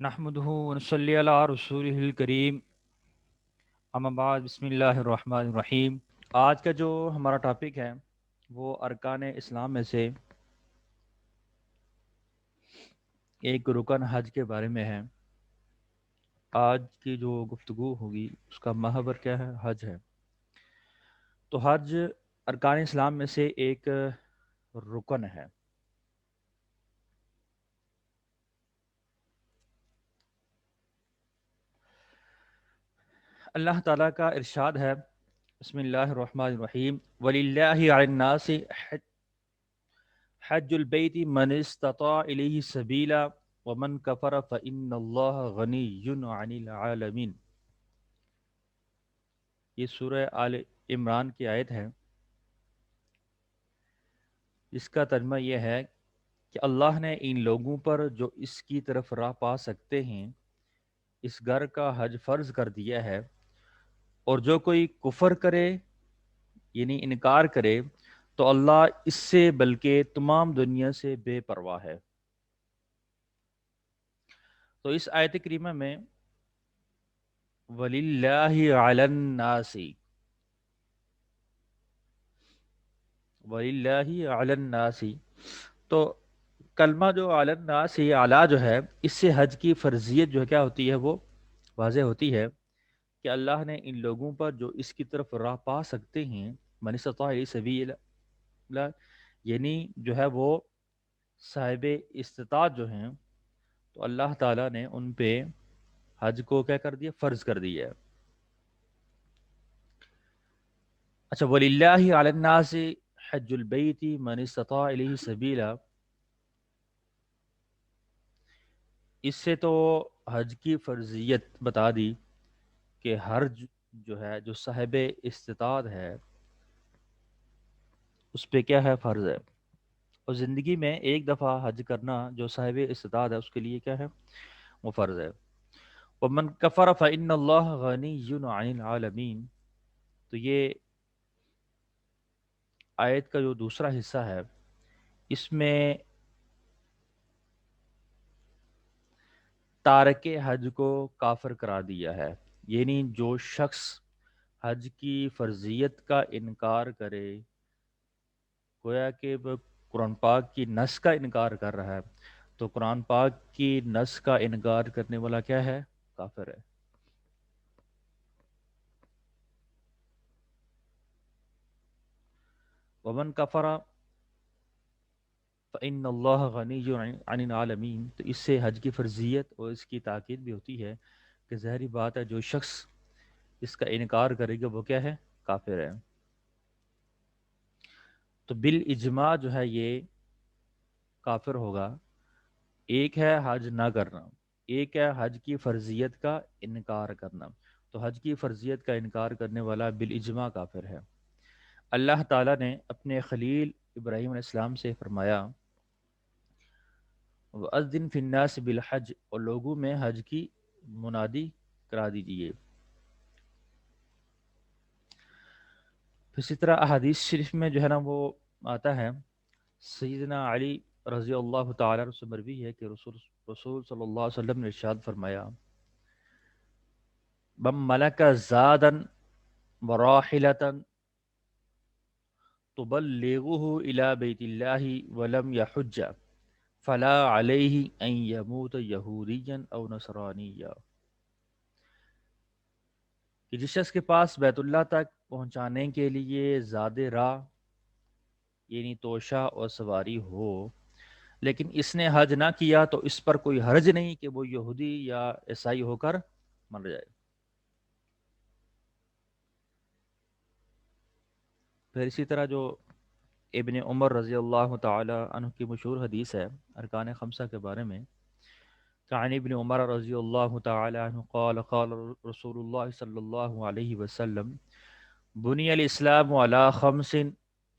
نحمده ونصلي على رسوله الکریم اما بعد بسم اللہ الرحمن الرحیم۔ آج کا جو ہمارا ٹاپک ہے وہ ارکان اسلام میں سے ایک رکن حج کے بارے میں ہے۔ آج کی جو گفتگو ہوگی اس کا محور کیا ہے؟ حج ہے۔ تو حج ارکان اسلام میں سے ایک رکن ہے۔ اللہ تعالیٰ کا ارشاد ہے، بسم اللہ الرحمن الرحیم، وَلِلَّهِ عَلَى النَّاسِ حج البیت من استطاع الیہ سبیلا ومن کفر فإن اللہ غنی عن العالمین۔ یہ سورہ آل عمران کی آیت ہے، اس کا ترجمہ یہ ہے کہ اللہ نے ان لوگوں پر جو اس کی طرف راہ پا سکتے ہیں اس گھر کا حج فرض کر دیا ہے، اور جو کوئی کفر کرے یعنی انکار کرے تو اللہ اس سے بلکہ تمام دنیا سے بے پرواہ ہے۔ تو اس آیت کریمہ میں وَلِلَّهِ عَلَى النَّاسِ وَلِلَّهِ عَلَى النَّاسِ، تو کلمہ جو عَلَى النَّاسِ اعلیٰ جو ہے، اس سے حج کی فرضیت جو کیا ہوتی ہے وہ واضح ہوتی ہے کہ اللہ نے ان لوگوں پر جو اس کی طرف راہ پا سکتے ہیں، من استطاع الیہ سبیلا، یعنی جو ہے وہ صاحب استطاعت جو ہیں، تو اللہ تعالیٰ نے ان پہ حج کو کیا کر دیا؟ فرض کر دیا ہے۔ اچھا، وَلِلَّهِ عَلَى النَّاسِ حج البیت من استطاع الیہ سبیلا، اس سے تو حج کی فرضیت بتا دی کہ ہر جو ہے جو صاحب استطاعت ہے اس پہ کیا ہے؟ فرض ہے۔ اور زندگی میں ایک دفعہ حج کرنا جو صاحب استطاعت ہے اس کے لیے کیا ہے؟ وہ فرض ہے۔ وَمَنْ كَفَرَ فَإِنَّ اللَّهَ غَنِيٌّ عَنِ الْعَالَمِينَ، تو یہ آیت کا جو دوسرا حصہ ہے اس میں تارک حج کو کافر قرار دیا ہے، یعنی جو شخص حج کی فرضیت کا انکار کرے، گویا کہ وہ قرآن پاک کی نص کا انکار کر رہا ہے، تو قرآن پاک کی نص کا انکار کرنے والا کیا ہے؟ کافر ہے۔ ومن کفر فإن اللہ غنی عن العالمین، تو اس سے حج کی فرضیت اور اس کی تاکید بھی ہوتی ہے کہ ظاہری بات ہے جو شخص اس کا انکار کرے گا وہ کیا ہے؟ کافر ہے۔ تو بالاجماع جو ہے یہ کافر ہوگا۔ ایک ہے حج نہ کرنا، ایک ہے حج کی فرضیت کا انکار کرنا۔ تو حج کی فرضیت کا انکار کرنے والا بالاجماع کافر ہے۔ اللہ تعالیٰ نے اپنے خلیل ابراہیم علیہ السلام سے فرمایا، وَأَذِّن فِي النَّاسِ بِالْحَجِّ، اور لوگوں میں حج کی منادی کرا دیجیے۔ اسی طرح احادیث شریف میں جو ہے نا وہ آتا ہے، سیدنا علی رضی اللہ تعالی عنہ سے مروی ہے کہ رسول صلی اللہ علیہ وسلم نے ارشاد فرمایا، من ملک زادا وراحلتا تبلغه الى بیت اللہ ولم یحج فلا علیہ ان یموت یہودیا او نصرانیا، کہ جس شخص کے پاس بیت اللہ تک پہنچانے کے لیے زاد راہ یعنی توشہ اور سواری ہو لیکن اس نے حج نہ کیا تو اس پر کوئی حرج نہیں کہ وہ یہودی یا عیسائی ہو کر مر جائے۔ پھر اسی طرح جو ابن عمر رضی اللہ تعالی عنہ کی مشہور حدیث ہے ارکان خمسہ کے بارے میں، عن ابن عمر رضی اللہ تعالی عنہ قال قال رسول اللہ صلی اللہ علیہ وسلم، بنی الاسلام علی خمس،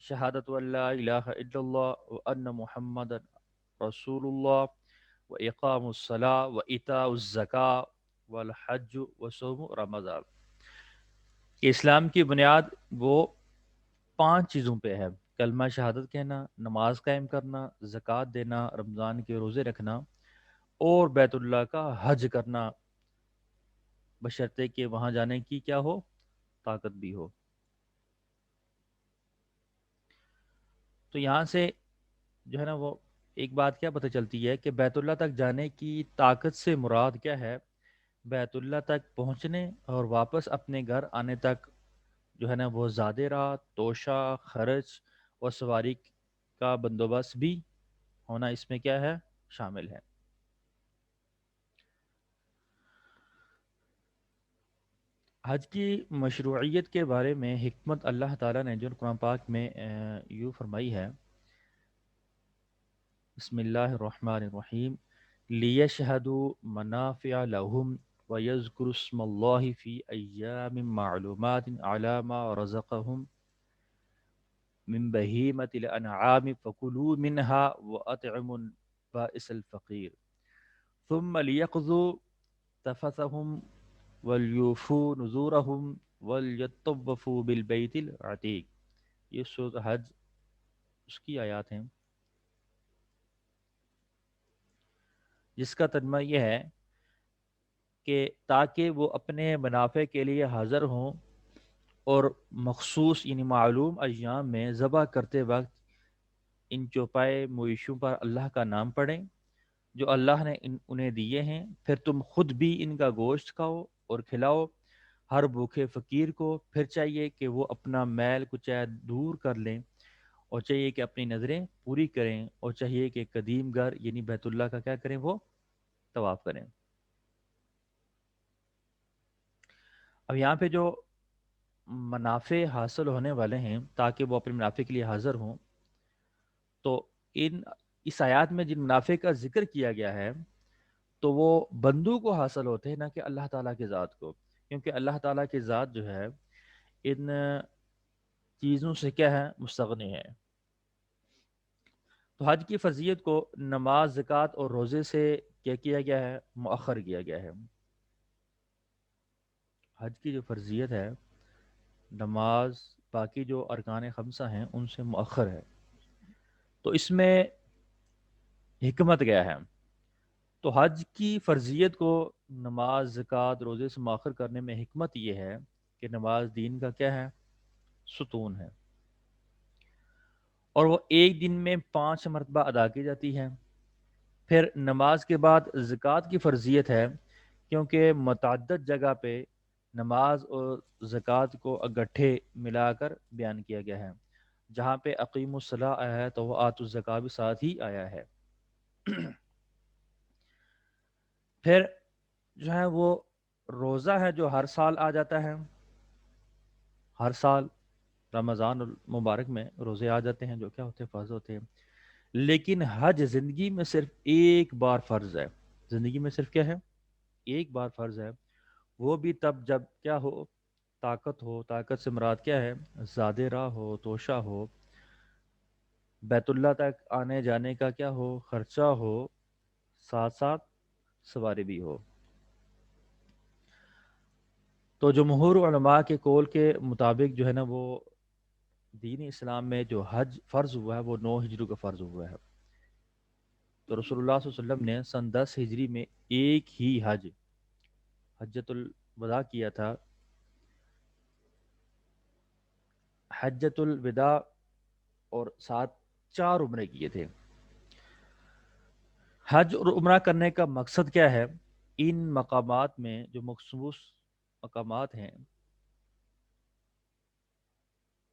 شہادت ان لا الہ الا اللہ وان محمد رسول اللہ واقام الصلاۃ وایتاء الزکاۃ والحج وصوم رمضان، کہ اسلام کی بنیاد وہ 5 چیزوں پہ ہے: کلمہ شہادت کہنا، نماز قائم کرنا، زکوٰۃ دینا، رمضان کے روزے رکھنا اور بیت اللہ کا حج کرنا، بشرطے کہ وہاں جانے کی کیا ہو، طاقت بھی ہو۔ تو یہاں سے جو ہے نا وہ ایک بات کیا پتہ چلتی ہے کہ بیت اللہ تک جانے کی طاقت سے مراد کیا ہے؟ بیت اللہ تک پہنچنے اور واپس اپنے گھر آنے تک جو ہے نا وہ زیادہ راہ، توشہ، خرچ اور سواری کا بندوبست بھی ہونا اس میں کیا ہے، شامل ہے۔ حج کی مشروعیت کے بارے میں حکمت اللہ تعالیٰ نے جو قرآن پاک میں یوں فرمائی ہے، بسم اللہ الرحمن الرحیم، لِيَشْهَدُوا مَنَافِعَ لَهُمْ وَيَذْكُرُوا اسْمَ اللَّهِ فِي أَيَّامٍ مَّعْلُومَاتٍ عَلَى مَا رَزَقَهُم من بهيمة الأنعام فكلوا منها وأطعموا البائس الفقير ثم ليقضوا تفثهم وليوفوا نذورهم وليطوفوا بالبيت العتيق۔ یہ سورۃ حج اس کی آیات ہیں جس کا ترجمہ یہ ہے کہ تاکہ وہ اپنے منافع کے لیے حاضر ہوں اور مخصوص یعنی معلوم ایام میں ذبح کرتے وقت ان چوپائے مویشوں پر اللہ کا نام پڑھیں جو اللہ نے انہیں دیے ہیں، پھر تم خود بھی ان کا گوشت کھاؤ اور کھلاؤ ہر بھوکے فقیر کو۔ پھر چاہیے کہ وہ اپنا میل کچیل دور کر لیں، اور چاہیے کہ اپنی نظریں پوری کریں، اور چاہیے کہ قدیم گھر یعنی بیت اللہ کا کیا کریں، وہ طواف کریں۔ اب یہاں پہ جو منافع حاصل ہونے والے ہیں تاکہ وہ اپنے منافع کے لیے حاضر ہوں، تو اس آیات میں جن منافع کا ذکر کیا گیا ہے تو وہ بندوں کو حاصل ہوتے ہیں، نہ کہ اللہ تعالیٰ کی ذات کو، کیونکہ اللہ تعالیٰ کی ذات جو ہے ان چیزوں سے کیا ہے، مستغنی ہے۔ تو حج کی فرضیت کو نماز، زکوٰۃ اور روزے سے کیا کیا گیا ہے، مؤخر کیا گیا ہے۔ حج کی جو فرضیت ہے، نماز، باقی جو ارکان خمسہ ہیں ان سے مؤخر ہے۔ تو اس میں حکمت کیا ہے؟ تو حج کی فرضیت کو نماز، زکوٰۃ، روزے سے مؤخر کرنے میں حکمت یہ ہے کہ نماز دین کا کیا ہے، ستون ہے، اور وہ ایک دن میں 5 مرتبہ ادا کی جاتی ہے۔ پھر نماز کے بعد زکوٰۃ کی فرضیت ہے، کیونکہ متعدد جگہ پہ نماز اور زکوٰۃ کو اکٹھے ملا کر بیان کیا گیا ہے۔ جہاں پہ اقیم الصلاۃ آیا ہے تو وہ آت الزکوٰۃ بھی ساتھ ہی آیا ہے۔ پھر جو ہے وہ روزہ ہے جو ہر سال آ جاتا ہے، ہر سال رمضان المبارک میں روزے آ جاتے ہیں جو کیا ہوتے ہیں، فرض ہوتے ہیں۔ لیکن حج زندگی میں صرف ایک بار فرض ہے، زندگی میں صرف کیا ہے، ایک بار فرض ہے، وہ بھی تب جب کیا ہو، طاقت ہو۔ طاقت سے مراد کیا ہے، زیادہ راہ ہو، توشہ ہو، بیت اللہ تک آنے جانے کا کیا ہو، خرچہ ہو، ساتھ ساتھ سواری بھی ہو۔ تو جمہور علماء کے قول کے مطابق جو ہے نا وہ دین اسلام میں جو حج فرض ہوا ہے وہ 9 ہجری کا فرض ہوا ہے۔ تو رسول اللہ صلی اللہ علیہ وسلم نے سن 10 ہجری میں ایک ہی حج، حجۃ الوداع کیا تھا، حجۃ الوداع، اور ساتھ 4 عمرے کیے تھے۔ حج اور عمرہ کرنے کا مقصد کیا ہے؟ ان مقامات میں جو مخصوص مقامات ہیں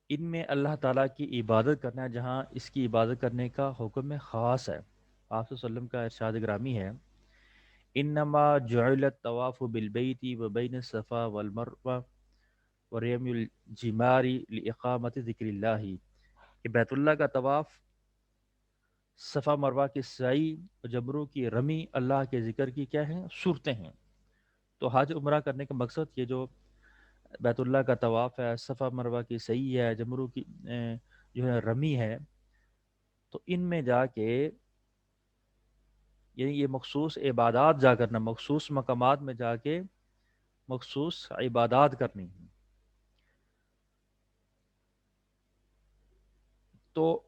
ان میں اللہ تعالیٰ کی عبادت کرنا ہے، جہاں اس کی عبادت کرنے کا حکم خاص ہے۔ آپ صلی اللہ علیہ وسلم کا ارشاد گرامی ہے، انما جعل الطواف بالبیت وبین الصفا والمروہ ورمی الجمار لاقامت ذکر اللہ، کہ بیت اللہ کا طواف، صفا مروہ کی سعی اور جمروں کی رمی اللہ کے ذکر کی کیا ہیں، صورتیں ہیں۔ تو حج عمرہ کرنے کا مقصد یہ جو بیت اللہ کا طواف ہے، صفا مروہ کی سعی ہے، جمروں کی جو ہے رمی ہے، تو ان میں جا کے یعنی یہ مخصوص عبادات جا کرنا، مخصوص مقامات میں جا کے مخصوص عبادات کرنی ہے۔ تو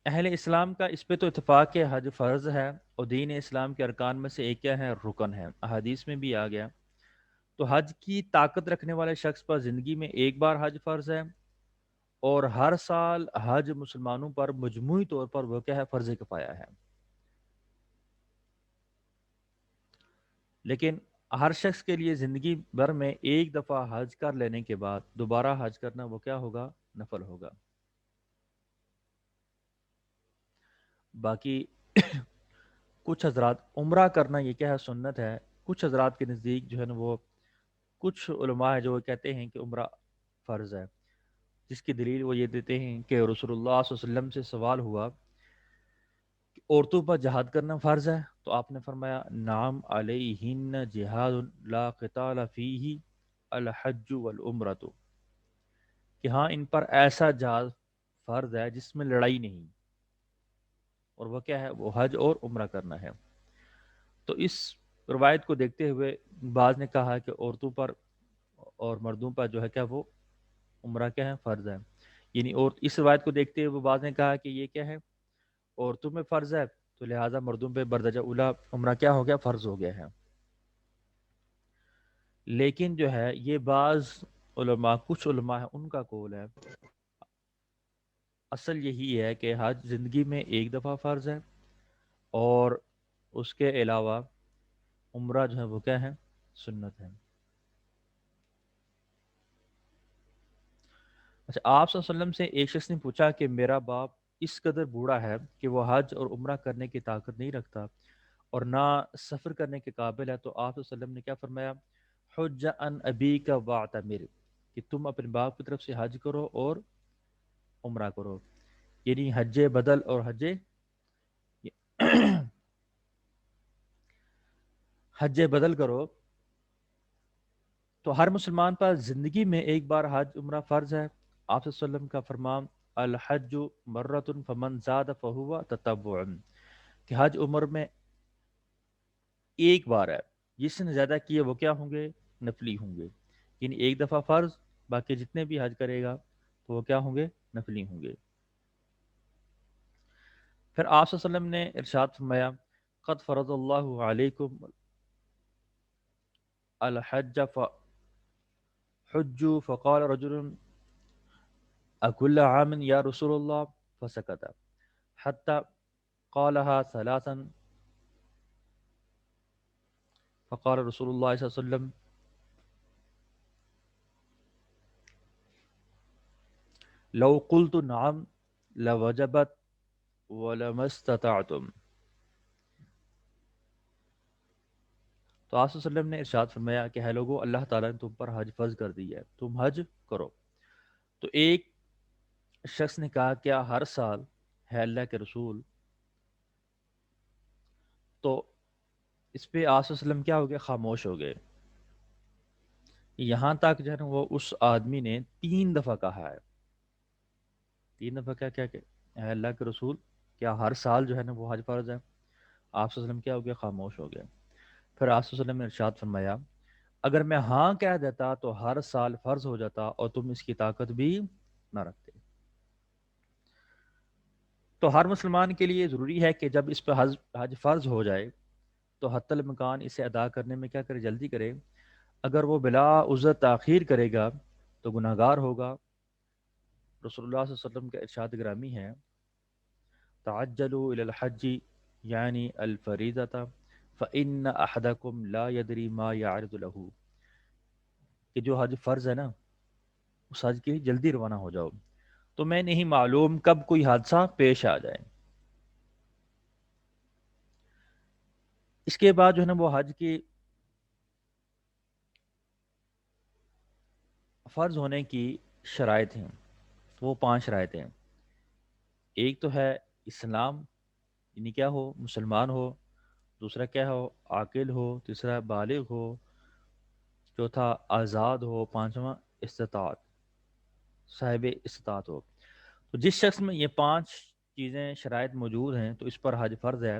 اہل اسلام کا اس پہ تو اتفاق ہے حج فرض ہے، اور دین اسلام کے ارکان میں سے ایک کیا ہے؟ رکن ہے، احادیث میں بھی آ گیا۔ تو حج کی طاقت رکھنے والے شخص پر زندگی میں ایک بار حج فرض ہے، اور ہر سال حج مسلمانوں پر مجموعی طور پر وہ کیا ہے؟ فرض کفایہ ہے۔ لیکن ہر شخص کے لیے زندگی بھر میں ایک دفعہ حج کر لینے کے بعد دوبارہ حج کرنا وہ کیا ہوگا؟ نفل ہوگا۔ باقی کچھ حضرات عمرہ کرنا یہ کیا ہے؟ سنت ہے۔ کچھ حضرات کے نزدیک جو ہے نا وہ کچھ علماء ہے جو کہتے ہیں کہ عمرہ فرض ہے، جس کی دلیل وہ یہ دیتے ہیں کہ رسول اللہ صلی اللہ علیہ وسلم سے سوال ہوا کہ عورتوں پر جہاد کرنا فرض ہے، تو آپ نے فرمایا نعم علیہن جہاد لا قتال فیہ الحج والعمرۃ، کہ ہاں ان پر ایسا جہاد فرض ہے جس میں لڑائی نہیں، اور وہ کیا ہے؟ وہ حج اور عمرہ کرنا ہے۔ تو اس روایت کو دیکھتے ہوئے بعض نے کہا کہ عورتوں پر اور مردوں پر جو ہے کیا وہ عمرہ کیا ہے؟ فرض ہے، یعنی اور اس روایت کو دیکھتے ہوئے بعض نے کہا کہ یہ کیا ہے؟ عورتوں میں فرض ہے، تو لہٰذا مردوں پہ بردرجہ اولا عمرہ کیا ہو گیا؟ فرض ہو گیا ہے۔ لیکن جو ہے یہ بعض علماء، کچھ علماء ہیں ان کا قول ہے اصل یہی ہے کہ حج زندگی میں ایک دفعہ فرض ہے، اور اس کے علاوہ عمرہ جو ہے وہ کیا ہے؟ سنت ہے۔ اچھا، آپ صلی اللہ علیہ وسلم سے ایک شخص نے پوچھا کہ میرا باپ اس قدر بوڑھا ہے کہ وہ حج اور عمرہ کرنے کی طاقت نہیں رکھتا اور نہ سفر کرنے کے قابل ہے، تو آپ صلی اللہ علیہ وسلم نے کیا فرمایا؟ حج ان ابی کا واعتمر، کہ تم اپنے باپ کی طرف سے حج کرو اور عمرہ کرو، یعنی حج بدل اور حج حج بدل کرو۔ تو ہر مسلمان پر زندگی میں ایک بار حج عمرہ فرض ہے۔ آپ صلی اللہ علیہ وسلم کا فرمان الحج مرۃ فمن زاد فہو تطوع، کہ حج عمر میں ایک بار ہے، جس نے زیادہ کیے وہ کیا ہوں گے؟ نفلی ہوں گے، یعنی ایک دفعہ فرض، باقی جتنے بھی حج کرے گا تو وہ کیا ہوں گے؟ نفلی ہوں گے۔ پھر آپ صلی اللہ علیہ وسلم نے ارشاد فرمایا قد فرض اللہ علیکم الحج فحجوا، فقال رجل اکل عام یا رسول اللہ، فسکت حتی قالها ثلاثا، فقال رسول اللہ صلی اللہ علیہ وسلم لو قلت نعم لوجبت ولما استطعتم۔ تو آپ صلی اللہ علیہ وسلم نے ارشاد فرمایا کہ ہے لوگو، اللہ تعالیٰ نے تم پر حج فرض کر دی ہے، تم حج کرو۔ تو ایک شخص نے کہا کیا ہر سال؟ ہے اللہ کے رسول، تو اس پہ آپ صلی اللہ علیہ وسلم کیا ہو گئے؟ خاموش ہو گئے، یہاں تک جو ہے نا وہ اس آدمی نے 3 دفعہ کہا ہے، 3 دفعہ کیا کیا کہ اے اللہ کے رسول، کیا ہر سال جو ہے نا وہ حج فرض ہے؟ آپ صلی اللہ علیہ وسلم کیا ہو گیا؟ خاموش ہو گئے۔ پھر آپ صلی اللہ علیہ وسلم نے ارشاد فرمایا اگر میں ہاں کہہ دیتا تو ہر سال فرض ہو جاتا اور تم اس کی طاقت بھی نہ رکھتے۔ تو ہر مسلمان کے لیے ضروری ہے کہ جب اس پہ حج فرض ہو جائے تو حتی الامکان اسے ادا کرنے میں کیا کرے؟ جلدی کرے۔ اگر وہ بلا عذر تاخیر کرے گا تو گناہ گار ہوگا۔ رسول اللہ صلی اللہ علیہ وسلم کا ارشاد گرامی ہے تعجلوا الى الحج یعنی الفریضۃ فإن احدکم لا یدری ما یعرض له، کہ جو حج فرض ہے نا اس حج کے لیے جلدی روانہ ہو جاؤ، تو میں نہیں معلوم کب کوئی حادثہ پیش آ جائے۔ اس کے بعد جو ہے نا وہ حج کی فرض ہونے کی شرائط ہیں، وہ 5 شرائط ہیں۔ ایک تو ہے اسلام، یعنی کیا ہو؟ مسلمان ہو۔ دوسرا کیا ہو؟ عاقل ہو۔ تیسرا بالغ ہو۔ چوتھا آزاد ہو۔ پانچواں استطاعت، صاحب استطاعت ہو۔ تو جس شخص میں یہ 5 چیزیں شرائط موجود ہیں تو اس پر حج فرض ہے،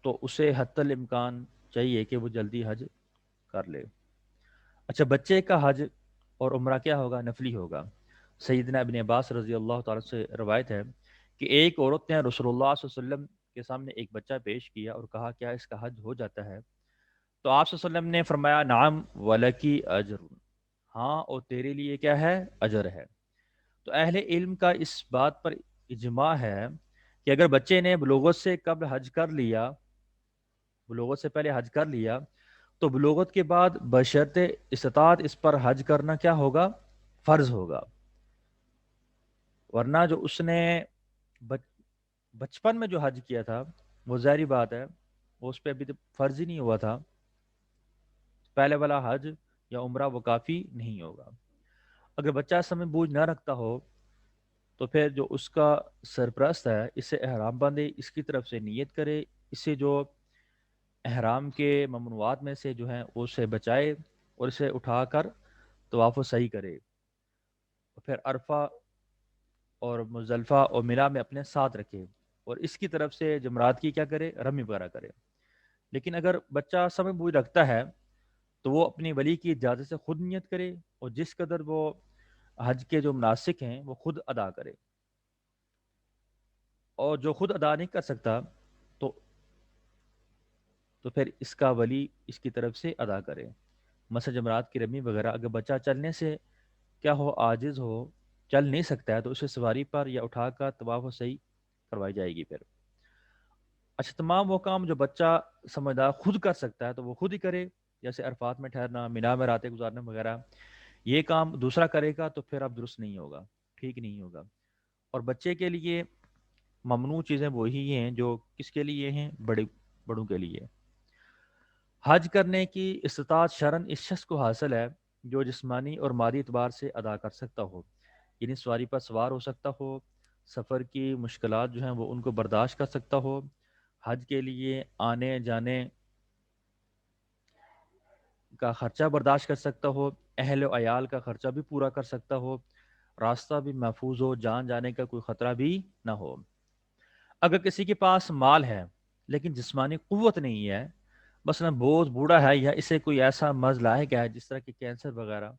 تو اسے حتی الامکان چاہیے کہ وہ جلدی حج کر لے۔ اچھا، بچے کا حج اور عمرہ کیا ہوگا؟ نفلی ہوگا۔ سیدنا ابن عباس رضی اللہ تعالیٰ سے روایت ہے کہ ایک عورت نے رسول اللہ صلی اللہ علیہ وسلم کے سامنے ایک بچہ پیش کیا اور کہا کیا اس کا حج ہو جاتا ہے؟ تو آپ صلی اللہ علیہ وسلم نے فرمایا نعم ولکی اجر، ہاں اور تیرے لیے کیا ہے؟ اجر ہے۔ تو اہل علم کا اس بات پر اجماع ہے کہ اگر بچے نے بلوغت سے قبل حج کر لیا، بلوغت سے پہلے حج کر لیا، تو بلوغت کے بعد بشرط استطاعت اس پر حج کرنا کیا ہوگا؟ فرض ہوگا۔ ورنہ جو اس نے بچپن میں جو حج کیا تھا وہ ظاہری بات ہے وہ اس پہ ابھی تو فرض ہی نہیں ہوا تھا، پہلے والا حج یا عمرہ وہ کافی نہیں ہوگا۔ اگر بچہ سمجھ بوجھ نہ رکھتا ہو تو پھر جو اس کا سرپرست ہے اسے احرام باندھے، اس کی طرف سے نیت کرے، اسے جو احرام کے ممنوعات میں سے جو ہیں اسے بچائے اور اسے اٹھا کر طواف و سعی کرے، اور پھر عرفہ اور مزدلفہ اور مینا میں اپنے ساتھ رکھے، اور اس کی طرف سے جمرات کی کیا کرے؟ رمی وغیرہ کرے۔ لیکن اگر بچہ سمجھ بوجھ رکھتا ہے تو وہ اپنی ولی کی اجازت سے خود نیت کرے، اور جس قدر وہ حج کے جو مناسک ہیں وہ خود ادا کرے، اور جو خود ادا نہیں کر سکتا تو تو پھر اس کا ولی اس کی طرف سے ادا کرے۔ مثلا جمرات کی رمی وغیرہ، اگر بچہ چلنے سے کیا ہو عاجز ہو، چل نہیں سکتا ہے، تو اسے سواری پر یا اٹھا کر طواف و سعی کروائی جائے گی پھر۔ اچھا، تمام وہ کام جو بچہ سمجھدار خود کر سکتا ہے تو وہ خود ہی کرے، جیسے عرفات میں ٹھہرنا، مینا میں راتیں گزارنا وغیرہ۔ یہ کام دوسرا کرے گا تو پھر اب درست نہیں ہوگا، ٹھیک نہیں ہوگا۔ اور بچے کے لیے ممنوع چیزیں وہی ہیں جو کس کے لیے ہیں؟ بڑوں کے لیے۔ حج کرنے کی استطاعت شرعاً اس شخص کو حاصل ہے جو جسمانی اور مادی اعتبار سے ادا کر سکتا ہو، یعنی سواری پر سوار ہو سکتا ہو، سفر کی مشکلات جو ہیں وہ ان کو برداشت کر سکتا ہو، حج کے لیے آنے جانے کا خرچہ برداشت کر سکتا ہو، اہل و عیال کا خرچہ بھی پورا کر سکتا ہو، راستہ بھی محفوظ ہو، جان جانے کا کوئی خطرہ بھی نہ ہو۔ اگر کسی کے پاس مال ہے لیکن جسمانی قوت نہیں ہے، مثلا بہت بوڑھا ہے یا اسے کوئی ایسا مرض لاحق ہے جس طرح کہ کینسر وغیرہ،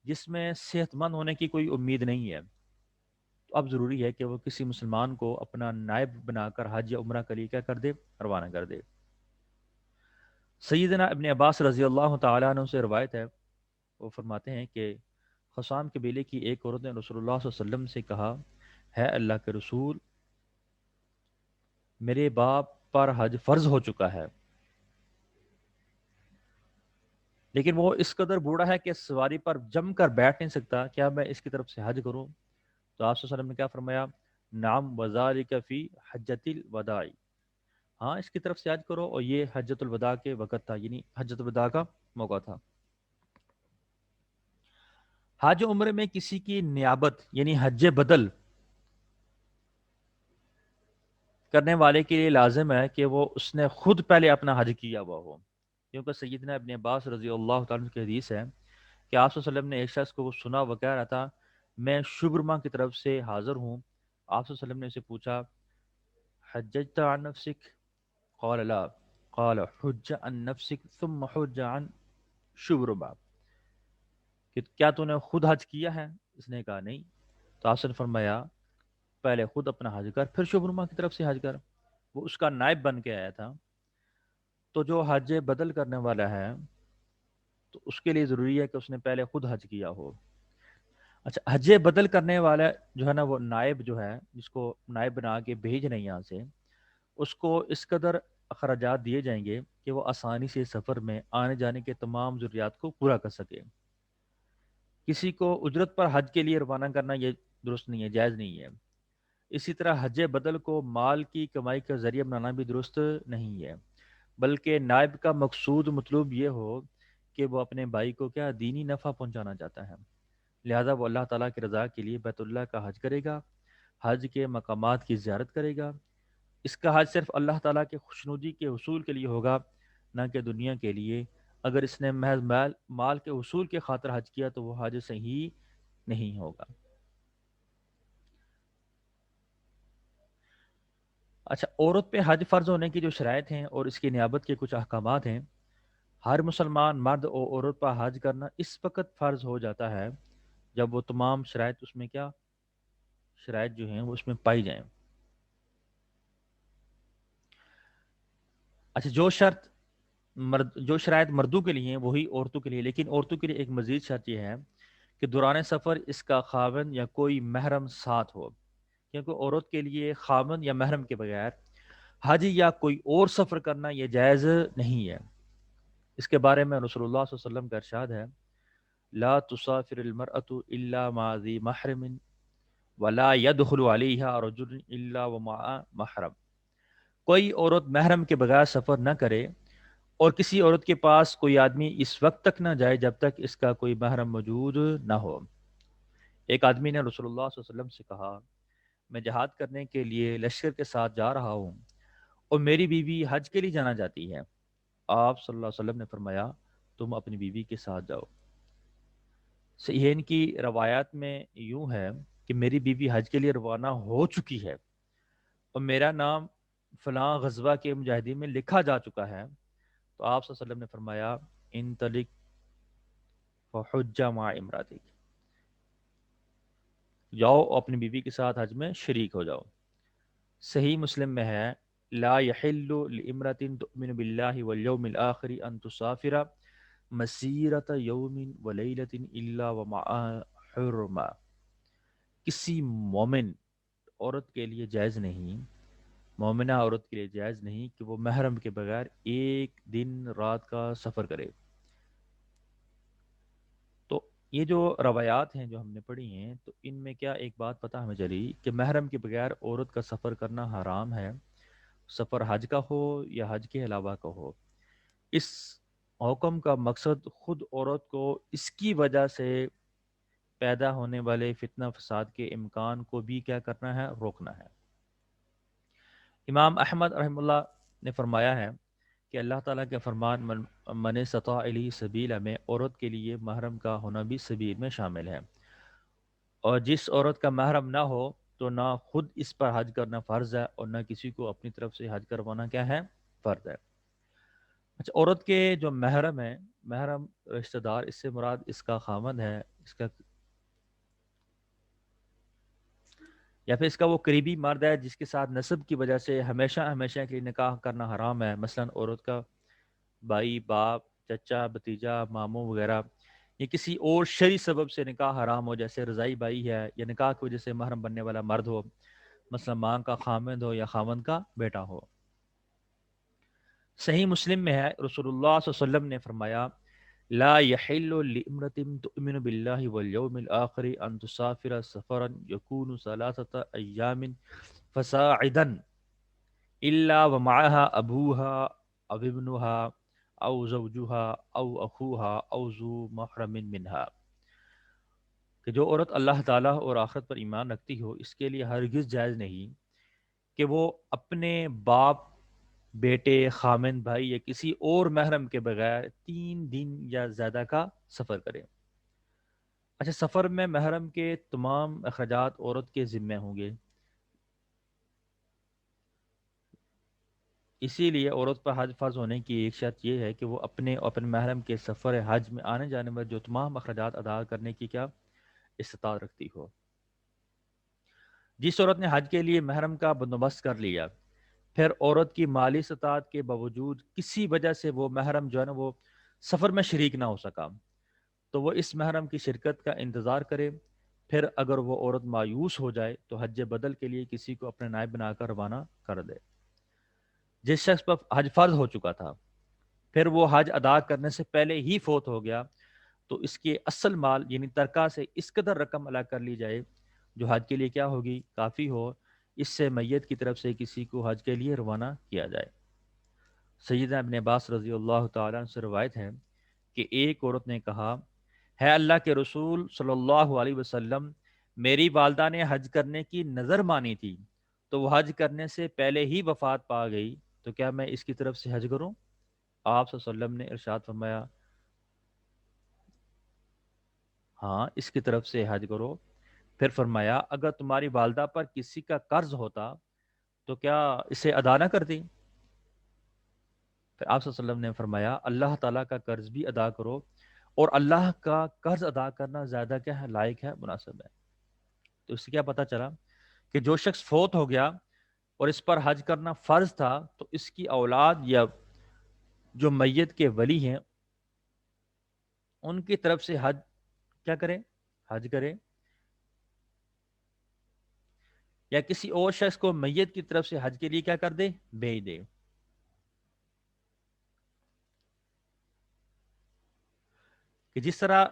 جس میں صحت مند ہونے کی کوئی امید نہیں ہے، تو اب ضروری ہے کہ وہ کسی مسلمان کو اپنا نائب بنا کر حج یا عمرہ کے لیے کیا کر دے؟ روانہ کر دے۔ سیدنا ابن عباس رضی اللہ تعالیٰ عنہ سے روایت ہے، وہ فرماتے ہیں کہ خصام قبیلے کی ایک عورت نے رسول اللہ صلی اللہ علیہ وسلم سے کہا، ہے اللہ کے رسول، میرے باپ پر حج فرض ہو چکا ہے، لیکن وہ اس قدر بوڑھا ہے کہ سواری پر جم کر بیٹھ نہیں سکتا، کیا میں اس کی طرف سے حج کروں؟ تو آپ صلی اللہ علیہ وسلم نے کیا فرمایا؟ نام وذالک فی حجۃ الوداع، ہاں اس کی طرف سے حج کرو، اور یہ حجۃ الوداع کے وقت تھا، یعنی حجۃ الوداع کا موقع تھا۔ حج و عمرے میں کسی کی نیابت یعنی حج بدل کرنے والے کے لیے لازم ہے کہ وہ اس نے خود پہلے اپنا حج کیا ہوا ہو، کیونکہ سیدنا ابن عباس رضی اللہ تعالیٰ عنہ کی حدیث ہے کہ آپ صلی اللہ علیہ وسلم نے ایک شخص کو سنا وہ کہہ رہا تھا، میں شبرما کی طرف سے حاضر ہوں۔ آپ صلی اللہ علیہ وسلم نے اسے پوچھا، حججت عن نفسک؟ قال لا، قال حج عن نفسک ثم حج عن شبرما، کہ کیا تو نے خود حج کیا ہے؟ اس نے کہا نہیں۔ تو آپ نے فرمایا پہلے خود اپنا حج کر، پھر شبرما کی طرف سے حج کر، وہ اس کا نائب بن کے آیا تھا۔ تو جو حج بدل کرنے والا ہے تو اس کے لیے ضروری ہے کہ اس نے پہلے خود حج کیا ہو۔ اچھا، حج بدل کرنے والا جو ہے نا، وہ نائب جو ہے جس کو نائب بنا کے بھیج رہے ہیں یہاں سے، اس کو اس قدر اخراجات دیے جائیں گے کہ وہ آسانی سے سفر میں آنے جانے کے تمام ضروریات کو پورا کر سکے۔ کسی کو اجرت پر حج کے لیے روانہ کرنا یہ درست نہیں ہے، جائز نہیں ہے۔ اسی طرح حج بدل کو مال کی کمائی کا ذریعہ بنانا بھی درست نہیں ہے، بلکہ نائب کا مقصود مطلوب یہ ہو کہ وہ اپنے بھائی کو کیا دینی نفع پہنچانا چاہتا ہے، لہذا وہ اللہ تعالیٰ کی رضا کے لیے بیت اللہ کا حج کرے گا، حج کے مقامات کی زیارت کرے گا۔ اس کا حج صرف اللہ تعالیٰ کے خوشنودی کے حصول کے لیے ہوگا، نہ کہ دنیا کے لیے۔ اگر اس نے محض مال کے حصول کے خاطر حج کیا تو وہ حج صحیح نہیں ہوگا۔ اچھا، عورت پہ حج فرض ہونے کی جو شرائط ہیں اور اس کی نیابت کے کچھ احکامات ہیں۔ ہر مسلمان مرد اور عورت پر حج کرنا اس وقت فرض ہو جاتا ہے جب وہ تمام شرائط اس میں کیا شرائط جو ہیں وہ اس میں پائی جائیں۔ اچھا، جو شرائط مردوں کے لیے ہیں وہی عورتوں کے لیے، لیکن عورتوں کے لیے ایک مزید شرط یہ ہے کہ دوران سفر اس کا خاوند یا کوئی محرم ساتھ ہو، کیونکہ عورت کے لیے خاوند یا محرم کے بغیر حج یا کوئی اور سفر کرنا یہ جائز نہیں ہے۔ اس کے بارے میں رسول اللہ صلی اللہ علیہ وسلم کا ارشاد ہے، لا تسافر المرأة الا مع ذی محرم ولا يدخل علیہا رجل الا ومع محرم۔ کوئی عورت محرم کے بغیر سفر نہ کرے، اور کسی عورت کے پاس کوئی آدمی اس وقت تک نہ جائے جب تک اس کا کوئی محرم موجود نہ ہو۔ ایک آدمی نے رسول اللہ صلی اللہ علیہ وسلم سے کہا، میں جہاد کرنے کے لیے لشکر کے ساتھ جا رہا ہوں اور میری بیوی حج کے لیے جانا چاہتی ہے۔ آپ صلی اللہ علیہ وسلم نے فرمایا، تم اپنی بیوی کے ساتھ جاؤ۔ صحیحین کی روایات میں یوں ہے کہ میری بیوی حج کے لیے روانہ ہو چکی ہے اور میرا نام فلاں غزوہ کے مجاہدین میں لکھا جا چکا ہے۔ تو آپ صلی اللہ علیہ وسلم نے فرمایا، ان تلک فحج مع امراتک، جاؤ اپنی بیوی کے ساتھ حج میں شریک ہو جاؤ۔ صحیح مسلم میں ہے، لا يحل لامرأة تؤمن بالله واليوم الآخر ان تسافر مسیرۃ یوم ولیلۃ الا ومعها حرمہ۔ کسی مومن عورت کے لیے جائز نہیں، مومنہ عورت کے لیے جائز نہیں کہ وہ محرم کے بغیر ایک دن رات کا سفر کرے۔ تو یہ جو روایات ہیں جو ہم نے پڑھی ہیں، تو ان میں کیا ایک بات پتہ ہمیں چلی کہ محرم کے بغیر عورت کا سفر کرنا حرام ہے، سفر حج کا ہو یا حج کے علاوہ کا ہو۔ اس حکم کا مقصد خود عورت کو اس کی وجہ سے پیدا ہونے والے فتنہ فساد کے امکان کو بھی کیا کرنا ہے، روکنا ہے۔ امام احمد رحمہ اللہ نے فرمایا ہے کہ اللہ تعالیٰ کے فرمان من استطاع الیہ سبیلا میں عورت کے لیے محرم کا ہونا بھی سبیل میں شامل ہے، اور جس عورت کا محرم نہ ہو تو نہ خود اس پر حج کرنا فرض ہے اور نہ کسی کو اپنی طرف سے حج کروانا کیا ہے، فرض ہے۔ اچھا، عورت کے جو محرم ہے، محرم رشتہ دار، اس سے مراد اس کا خامند ہے، اس کا یا پھر اس کا وہ قریبی مرد ہے جس کے ساتھ نسب کی وجہ سے ہمیشہ ہمیشہ کے لیے نکاح کرنا حرام ہے، مثلا عورت کا بھائی، باپ، چچا، بھتیجا، ماموں وغیرہ، یا کسی اور شرعی سبب سے نکاح حرام ہو، جیسے رضائی بھائی ہے، یا نکاح کی وجہ سے محرم بننے والا مرد ہو، مثلا ماں کا خامند ہو یا خامند کا بیٹا ہو۔ صحیح مسلم میں ہے، رسول اللہ صلی اللہ علیہ وسلم نے فرمایا، لا يحل لامرأة تؤمن بالله واليوم الآخر ان تسافر سفرا يكون 3 أيام فصاعدا الا ومعها ابوها او ابنها او زوجها او اخوها او ذو محرم منها، کہ جو عورت اللہ تعالیٰ اور آخرت پر ایمان رکھتی ہو، اس کے لیے ہرگز جائز نہیں کہ وہ اپنے باپ، بیٹے، خامند بھائی یا کسی اور محرم کے بغیر 3 دن یا زیادہ کا سفر کرے۔ اچھا، سفر میں محرم کے تمام اخراجات عورت کے ذمہ ہوں گے، اسی لیے عورت پر حج فرض ہونے کی ایک شرط یہ ہے کہ وہ اپنے محرم کے سفر حج میں آنے جانے میں جو تمام اخراجات ادا کرنے کی کیا استطاعت رکھتی ہو۔ جس عورت نے حج کے لیے محرم کا بندوبست کر لیا، پھر عورت کی مالی استطاعت کے باوجود کسی وجہ سے وہ محرم جو ہے نا وہ سفر میں شریک نہ ہو سکا، تو وہ اس محرم کی شرکت کا انتظار کرے۔ پھر اگر وہ عورت مایوس ہو جائے تو حج بدل کے لیے کسی کو اپنے نائب بنا کر روانہ کر دے۔ جس شخص پر حج فرض ہو چکا تھا، پھر وہ حج ادا کرنے سے پہلے ہی فوت ہو گیا، تو اس کے اصل مال یعنی ترکہ سے اس قدر رقم ادا کر لی جائے جو حج کے لیے کیا ہوگی، کافی ہو، اس سے میت کی طرف سے کسی کو حج کے لیے روانہ کیا جائے۔ سیدنا ابن عباس رضی اللہ تعالیٰ عنہ سے روایت ہے کہ ایک عورت نے کہا، ہے اللہ کے رسول صلی اللہ علیہ وسلم، میری والدہ نے حج کرنے کی نظر مانی تھی، تو وہ حج کرنے سے پہلے ہی وفات پا گئی، تو کیا میں اس کی طرف سے حج کروں؟ آپ صلی اللہ علیہ وسلم نے ارشاد فرمایا، ہاں، اس کی طرف سے حج کرو۔ پھر فرمایا، اگر تمہاری والدہ پر کسی کا قرض ہوتا تو کیا اسے ادا نہ کرتی؟ پھر آپ صلی اللہ علیہ وسلم نے فرمایا، اللہ تعالیٰ کا قرض بھی ادا کرو، اور اللہ کا قرض ادا کرنا زیادہ کیا ہے، لائق ہے، مناسب ہے۔ تو اس سے کیا پتہ چلا کہ جو شخص فوت ہو گیا اور اس پر حج کرنا فرض تھا، تو اس کی اولاد یا جو میت کے ولی ہیں ان کی طرف سے حج کیا کرے، حج کرے، یا کسی اور شخص کو میت کی طرف سے حج کے لیے کیا کر دے، بھیج دے. کہ جس طرح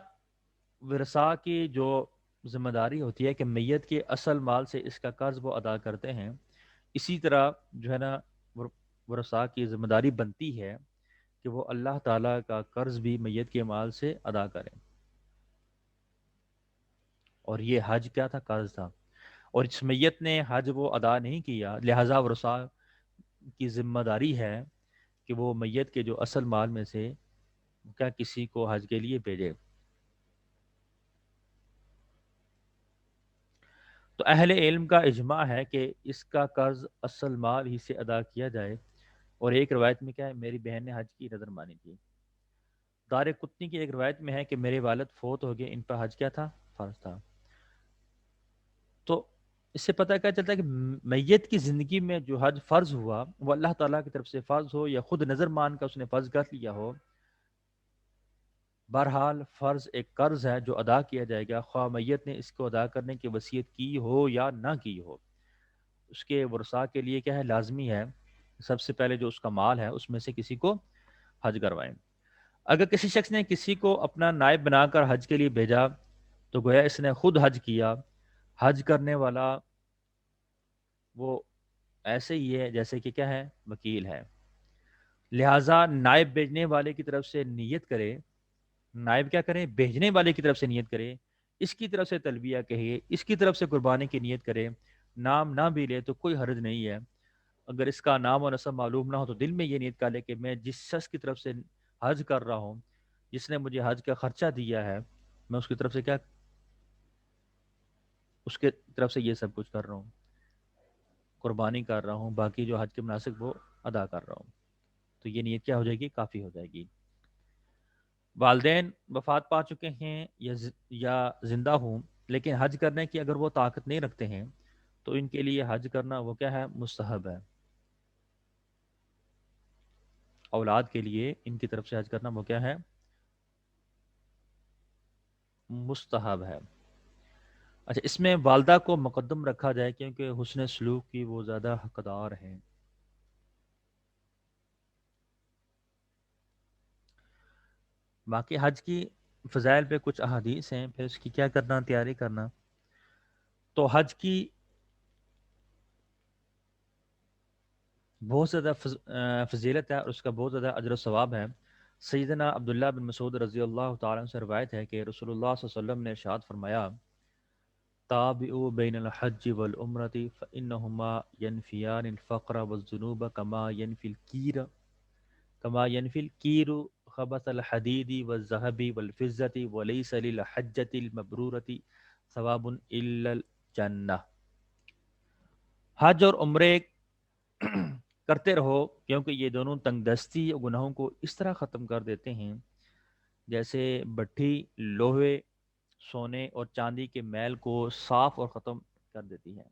ورثاء کی جو ذمہ داری ہوتی ہے کہ میت کے اصل مال سے اس کا قرض وہ ادا کرتے ہیں، اسی طرح جو ہے نا ورثاء کی ذمہ داری بنتی ہے کہ وہ اللہ تعالیٰ کا قرض بھی میت کے مال سے ادا کریں. اور یہ حج کیا تھا، قرض تھا. اور اس میت نے حج وہ ادا نہیں کیا، لہذا ورثاء کی ذمہ داری ہے کہ وہ میت کے جو اصل مال میں سے کیا کسی کو حج کے لیے بھیجے. تو اہل علم کا اجماع ہے کہ اس کا قرض اصل مال ہی سے ادا کیا جائے. اور ایک روایت میں کیا ہے، میری بہن نے حج کی نظر مانی تھی. دار قطنی کی ایک روایت میں ہے کہ میرے والد فوت ہو گئے، ان پر حج کیا تھا، فرض تھا. تو اس سے پتہ کیا چلتا ہے کہ میت کی زندگی میں جو حج فرض ہوا وہ اللہ تعالیٰ کی طرف سے فرض ہو یا خود نظر مان کر اس نے فرض کر لیا ہو، بہرحال فرض ایک قرض ہے جو ادا کیا جائے گا، خواہ میت نے اس کو ادا کرنے کی وصیت کی ہو یا نہ کی ہو. اس کے ورثاء کے لیے کیا ہے، لازمی ہے سب سے پہلے جو اس کا مال ہے اس میں سے کسی کو حج کروائیں. اگر کسی شخص نے کسی کو اپنا نائب بنا کر حج کے لیے بھیجا تو گویا اس نے خود حج کیا. حج کرنے والا وہ ایسے ہی ہے جیسے کہ کیا ہے، وکیل ہے. لہٰذا نائب بھیجنے والے کی طرف سے نیت کرے، نائب کیا کرے، بھیجنے والے کی طرف سے نیت کرے، اس کی طرف سے تلبیہ کہے، اس کی طرف سے قربانی کی نیت کرے. نام نہ بھی لے تو کوئی حرج نہیں ہے. اگر اس کا نام و نسب معلوم نہ ہو تو دل میں یہ نیت کر لے کہ میں جس شخص کی طرف سے حج کر رہا ہوں، جس نے مجھے حج کا خرچہ دیا ہے، میں اس کی طرف سے کیا، اس کے طرف سے یہ سب کچھ کر رہا ہوں، قربانی کر رہا ہوں، باقی جو حج کے مناسک وہ ادا کر رہا ہوں. تو یہ نیت کیا ہو جائے گی، کافی ہو جائے گی. والدین وفات پا چکے ہیں یا زندہ ہوں لیکن حج کرنے کی اگر وہ طاقت نہیں رکھتے ہیں تو ان کے لیے حج کرنا وہ کیا ہے، مستحب ہے. اولاد کے لیے ان کی طرف سے حج کرنا وہ کیا ہے، مستحب ہے. اچھا، اس میں والدہ کو مقدم رکھا جائے کیونکہ حسن سلوک کی وہ زیادہ حقدار ہیں. باقی حج کی فضائل پہ کچھ احادیث ہیں، پھر اس کی کیا کرنا، تیاری کرنا. تو حج کی بہت زیادہ فضیلت ہے اور اس کا بہت زیادہ اجر و ثواب ہے. سیدنا عبداللہ بن مسعود رضی اللہ تعالیٰ عنہ سے روایت ہے کہ رسول اللہ صلی اللہ علیہ وسلم نے ارشاد فرمایا، تابعوا بین الحج والعمرۃ فإنهما ينفيان الفقر والذنوب كما ينفي الكير خبث الحديد والذهب والفضة وليس للحجة المبرورة ثواب إلا الجنة. حج اور عمرے کرتے رہو کیونکہ یہ دونوں تنگ دستی اور گناہوں کو اس طرح ختم کر دیتے ہیں جیسے بٹھی لوہے، سونے اور چاندی کے میل کو صاف اور ختم کر دیتی ہے.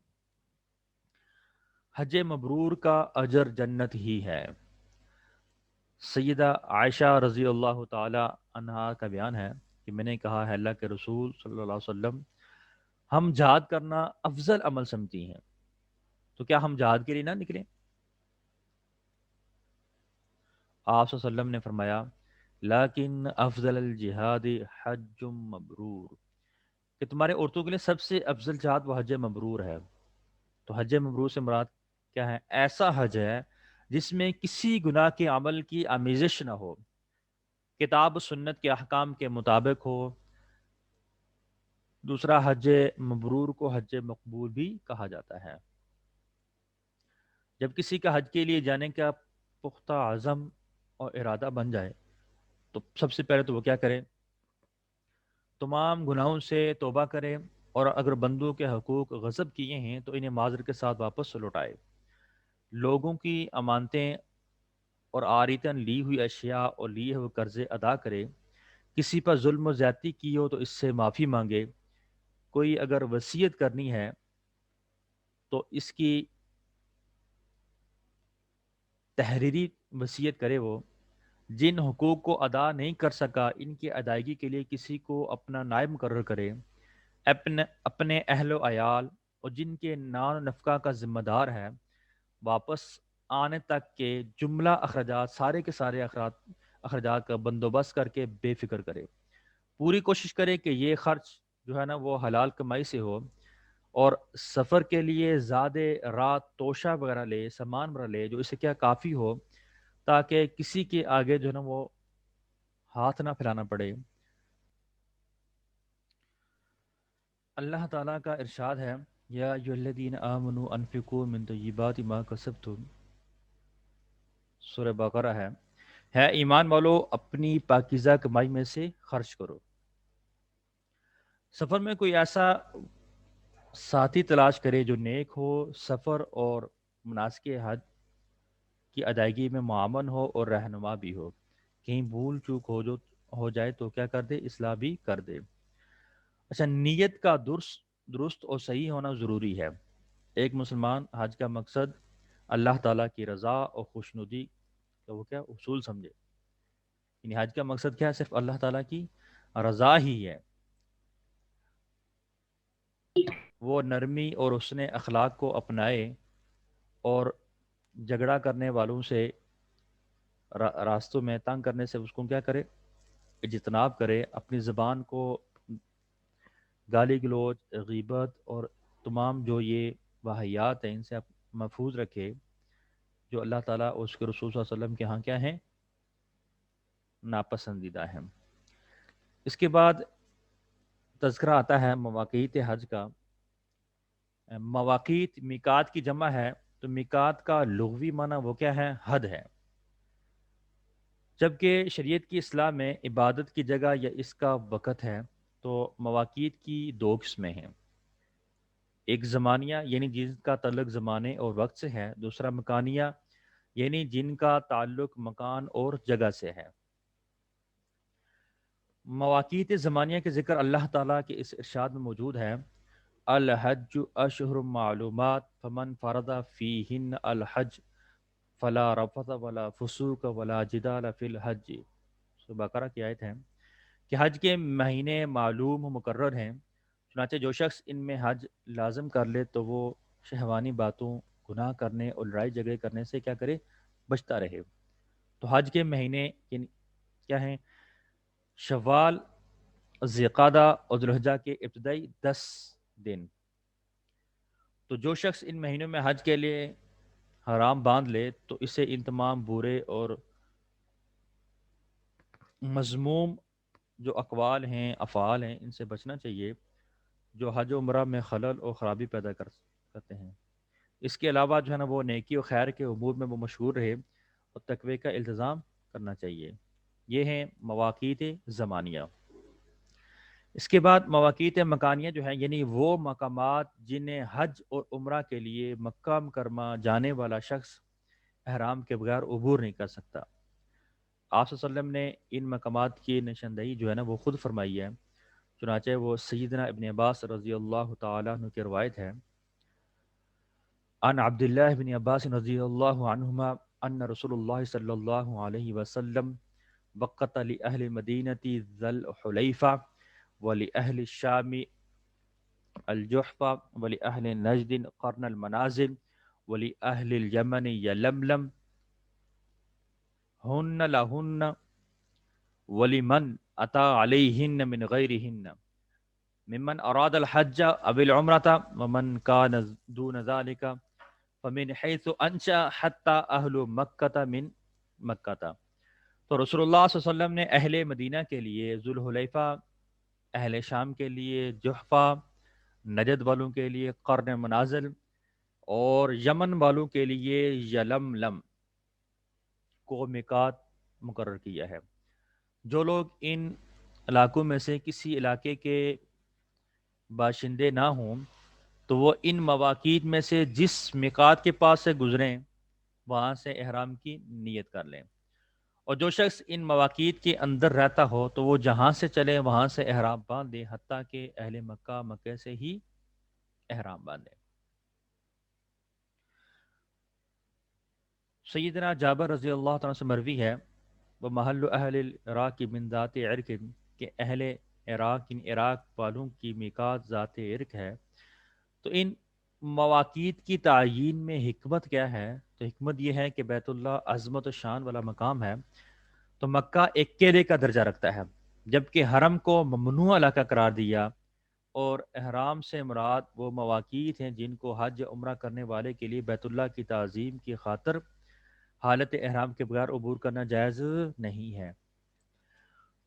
حج مبرور کا اجر جنت ہی ہے. سیدہ عائشہ رضی اللہ تعالی عنہا کا بیان ہے کہ میں نے کہا ہے اللہ کے رسول صلی اللہ علیہ وسلم، ہم جہاد کرنا افضل عمل سمجھتی ہیں، تو کیا ہم جہاد کے لیے نہ نکلیں؟ آپ صلی اللہ علیہ وسلم نے فرمایا، لیکن افضل الجہاد حج مبرور، کہ تمہارے عورتوں کے لیے سب سے افضل جہاد وہ حج مبرور ہے. تو حج مبرور سے مراد کیا ہے، ایسا حج ہے جس میں کسی گناہ کے عمل کی آمیزش نہ ہو، کتاب و سنت کے احکام کے مطابق ہو. دوسرا، حج مبرور کو حج مقبول بھی کہا جاتا ہے. جب کسی کا حج کے لیے جانے کا پختہ عزم اور ارادہ بن جائے تو سب سے پہلے تو وہ کیا کرے، تمام گناہوں سے توبہ کرے، اور اگر بندوں کے حقوق غصب کیے ہیں تو انہیں معذرت کے ساتھ واپس لوٹائے. لوگوں کی امانتیں اور آریتن لی ہوئی اشیاء اور لیے ہوئے قرضے ادا کرے. کسی پر ظلم و زیادتی کی ہو تو اس سے معافی مانگے. کوئی اگر وصیت کرنی ہے تو اس کی تحریری وصیت کرے وہ، جن حقوق کو ادا نہیں کر سکا ان کی ادائیگی کے لیے کسی کو اپنا نائب مقرر کرے، اپنے اہل و عیال اور جن کے نان و نفقہ کا ذمہ دار ہے واپس آنے تک کے جملہ اخراجات، سارے کے سارے اخراجات کا بندوبست کر کے بے فکر کرے، پوری کوشش کرے کہ یہ خرچ جو ہے نا وہ حلال کمائی سے ہو، اور سفر کے لیے زیادہ رات توشہ وغیرہ لے، سامان وغیرہ لے جو اسے کیا کافی ہو، تاکہ کسی کے آگے جو ہے نا وہ ہاتھ نہ پھیلانا پڑے۔ اللہ تعالیٰ کا ارشاد ہے، یا ایھا الذین آمنوا انفقوا من طیبات ما کسبتم، سورہ بقرہ ہے ایمان والو اپنی پاکیزہ کمائی میں سے خرچ کرو۔ سفر میں کوئی ایسا ساتھی تلاش کرے جو نیک ہو، سفر اور مناسک حج کی ادائیگی میں معاون ہو اور رہنما بھی ہو، کہیں بھول چوک ہو جائے تو کیا کر دے، اصلاح بھی کر دے۔ اچھا، نیت کا درست اور صحیح ہونا ضروری ہے۔ ایک مسلمان حج کا مقصد اللہ تعالیٰ کی رضا اور خوشنودی کا وہ کیا اصول سمجھے، یعنی حج کا مقصد کیا ہے، صرف اللہ تعالیٰ کی رضا ہی ہے۔ وہ نرمی اور حسن اخلاق کو اپنائے اور جھگڑا کرنے والوں سے، راستوں میں تنگ کرنے سے اس کو کیا کرے، اجتناب کرے، اپنی زبان کو گالی گلوچ، غیبت اور تمام جو یہ واہیات ہیں ان سے محفوظ رکھے، جو اللہ تعالیٰ اور اس کے رسول صلی اللہ علیہ وسلم کے ہاں کیا ہیں، ناپسندیدہ ہیں۔ اس کے بعد تذکرہ آتا ہے مواقیت حج کا۔ مواقیت میقات کی جمع ہے، تو میقات کا لغوی معنی وہ کیا ہے، حد ہے، جبکہ شریعت کی اصطلاح میں عبادت کی جگہ یا اس کا وقت ہے۔ تو مواقیت کی دو قسمیں ہیں، ایک زمانیہ یعنی جن کا تعلق زمانے اور وقت سے ہے، دوسرا مکانیہ یعنی جن کا تعلق مکان اور جگہ سے ہے۔ مواقیت زمانیہ کے ذکر اللہ تعالیٰ کے اس ارشاد میں موجود ہے، الحج اشہر معلومات فمن فرض فیہن الحج فلا رفث ولا فسوق ولا جدال فی الحج۔ سورہ بقرہ کی آیت ہے کہ حج کے مہینے معلوم و مقرر ہیں، چنانچہ جو شخص ان میں حج لازم کر لے تو وہ شہوانی باتوں، گناہ کرنے اور لڑائی جھگڑے کرنے سے کیا کرے، بچتا رہے۔ تو حج کے مہینے یعنی کیا ہیں، شوال، ذیقعدہ اور ذوالحجہ کے ابتدائی 10 دن۔ تو جو شخص ان مہینوں میں حج کے لیے حرام باندھ لے تو اسے ان تمام برے اور مذموم جو اقوال ہیں، افعال ہیں، ان سے بچنا چاہیے جو حج و عمرہ میں خلل اور خرابی پیدا کرتے ہیں۔ اس کے علاوہ جو ہے نا وہ نیکی و خیر کے امور میں وہ مشہور رہے اور تقوی کا التزام کرنا چاہیے۔ یہ ہیں مواقیت زمانیہ۔ اس کے بعد مواقیت مکانیہ جو ہیں، یعنی وہ مقامات جنہیں حج اور عمرہ کے لیے مکہ مکرمہ جانے والا شخص احرام کے بغیر عبور نہیں کر سکتا۔ آپ صلی اللہ علیہ وسلم نے ان مقامات کی نشاندہی جو ہے نا وہ خود فرمائی ہے، چنانچہ وہ سیدنا ابن عباس رضی اللہ تعالیٰ عنہ کی روایت ہے، عن عبداللہ بن عباس رضی اللہ عنہما ان رسول اللہ صلی اللہ علیہ وسلم وقت لأہل مدینتی ذی الحلیفہ ولأہل الشام الجحفہ ولأہل نجد قرن المنازل ولأہل الیمن یلملم ہن لہن ولمن اتا علیہن من غیرہن ممن اراد الحج او العمرۃ ومن کان دون ذلک فمن حیث انشا حتی اہل مکہ من مکہ۔ تو رسول اللہ صلی اللہ علیہ وسلم نے اہل مدینہ کے لیے ذوالحلیفہ، اہل شام کے لیے جحفہ، نجد والوں کے لیے قرن منازل اور یمن والوں کے لیے یلملم کو میقات مقرر کیا ہے۔ جو لوگ ان علاقوں میں سے کسی علاقے کے باشندے نہ ہوں تو وہ ان مواقیت میں سے جس میقات کے پاس سے گزریں وہاں سے احرام کی نیت کر لیں، اور جو شخص ان مواقیت کے اندر رہتا ہو تو وہ جہاں سے چلے وہاں سے احرام باندھ دے، حتیٰ کہ اہل مکہ مکہ سے ہی احرام باندھے۔ سیدنا جابر رضی اللہ تعالیٰ سے مروی ہے وہ محل اہل العراق من ذات عرق، کہ اہل عراق ان عراق والوں کی میقات ذات عرق ہے۔ تو ان مواقیت کی تعیین میں حکمت کیا ہے؟ تو حکمت یہ ہے کہ بیت اللہ عظمت و شان والا مقام ہے، تو مکہ ایک قلعے کا درجہ رکھتا ہے، جبکہ حرم کو ممنوع علاقہ قرار دیا۔ اور احرام سے مراد وہ مواقیت ہیں جن کو حج یا عمرہ کرنے والے کے لیے بیت اللہ کی تعظیم کی خاطر حالت احرام کے بغیر عبور کرنا جائز نہیں ہے۔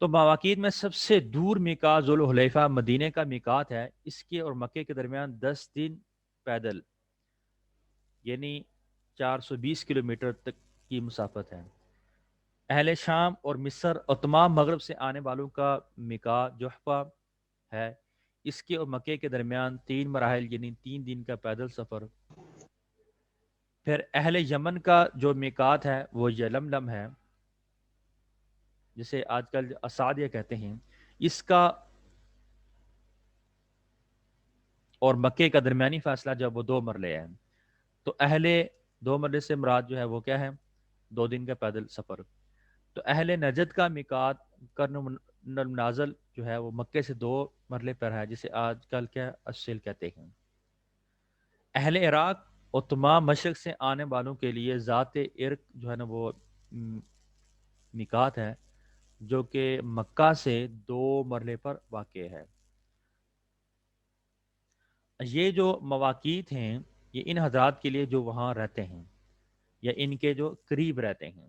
تو مواقیت میں سب سے دور میقات ذوالحلیفہ مدینے کا میقات ہے، اس کے اور مکے کے درمیان 10 دن پیدل یعنی 420 کلومیٹر تک کی مسافت ہے۔ اہل شام اور مصر اور تمام مغرب سے آنے والوں کا میقات جحفہ ہے، اس کے اور مکے کے درمیان 3 مراحل یعنی 3 دن کا پیدل سفر۔ پھر اہل یمن کا جو میقات ہے وہ یلملم ہے، جسے آج کل اسعدیہ کہتے ہیں، اس کا اور مکے کا درمیانی فاصلہ جب وہ 2 مرلے ہیں، تو اہل 2 مرلے سے مراد جو ہے وہ کیا ہے؟ 2 دن کا پیدل سفر۔ تو اہل نجد کا میقات کرن المنازل جو ہے وہ مکے سے 2 مرلے پر ہے، جسے آج کل کیا السل کہتے ہیں۔ اہل عراق اور تمام مشرق سے آنے والوں کے لیے ذات عرق جو ہے نا وہ میقات ہے، جو کہ مکہ سے 2 مرلے پر واقع ہے۔ یہ جو مواقیت ہیں یہ ان حضرات کے لیے جو وہاں رہتے ہیں یا ان کے جو قریب رہتے ہیں،